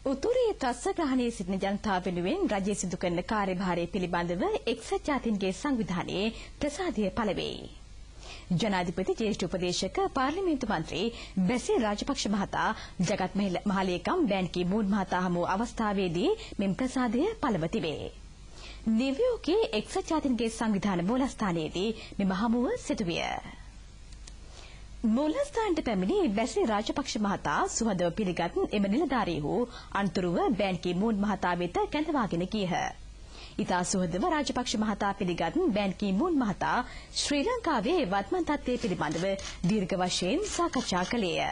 උතුරේ ත්‍රස්තග්‍රහණයේ සිටින ජනතාව වෙනුවෙන් රජය සිදු කරන කාර්යභාරය පිළිබඳව එක්සත් ජාතීන්ගේ සංවිධානයේ ප්‍රසාදය පළ වේ. ජනාධිපති ජ්‍යෙෂ්ඨ උපදේශක පාර්ලිමේන්තු මන්ත්‍රී බැසිල් රාජපක්ෂ මහතා ජගත් මහලේකම් බෑන් කී මූන් මහතා හමු අවස්ථාවේදී මෙම ප්‍රසාදය පළව තිබේ. නිව්යෝර්කයේ එක්සත් ජාතීන්ගේ සංවිධාන මූලස්ථානයේදී මෙම හමුව සිදුවිය. මූලස්ථානට පැමිණි බැසිල් රාජපක්ෂ මහතා සුහදව පිළිගත් එම නිලධාරීහු අන්තරුව බෑන් කී මූන් මහතා වෙත කැඳවාගෙන ගියහ. ඉතා සුහදව රාජපක්ෂ මහතා පිළිගත් බෑන් කී මූන් මහතා ශ්‍රී ලංකාවේ වත්මන් තත්ත්වය පිළිබඳව දීර්ඝ වශයෙන් සාකච්ඡා කළේය.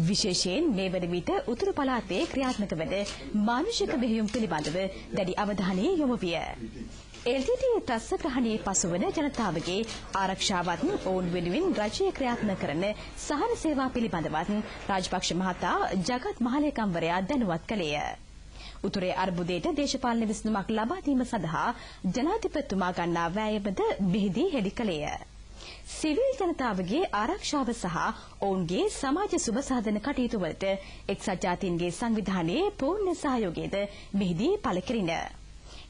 විශේෂයෙන් මේ වන විට උතුරු පළාතේ ක්‍රියාත්මක වන මානුෂික මෙහෙයුම් පිළිබඳව දැඩි අවධානය යොමු විය. LTT ත්‍රස්තග්‍රහණයේ පසුවන ජනතාවගේ ආරක්ෂාවත් ඔවුන් වෙනුවෙන් රජය ක්‍රියාත්මක කරන සහන සේවා පිළිබඳවත් රාජපක්ෂ මහතා ජගත් මහලේකම්වරයා දැනුවත් කළේය. උතුරේ අර්බුදයට දේශපාලන විසඳුමක් ලබා දීම සඳහා ජනාධිපතිතුමා ගන්නා වෑයමද මෙහිදී හෙළි කළේය. සිවිල් ජනතාවගේ ආරක්ෂාව සහ ඔවුන්ගේ සමාජ සුබසාධන කටයුතු වලට එක්සත් ජාතීන්ගේ සංවිධානයේ පූර්ණ සහයෝගයද මෙහිදී පළ කෙරිණ.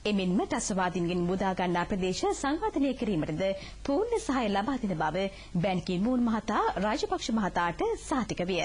එමෙන්ම ත්‍රස්තවාදීන්ගෙන් මුදා ගන්නා ප්‍රදේශ සංවර්ධනය කිරීමටද පූර්ණ සහාය ලබා දෙන බව බෑන් කී මූන් මහතා රාජපක්ෂ මහතාට සහතික විය.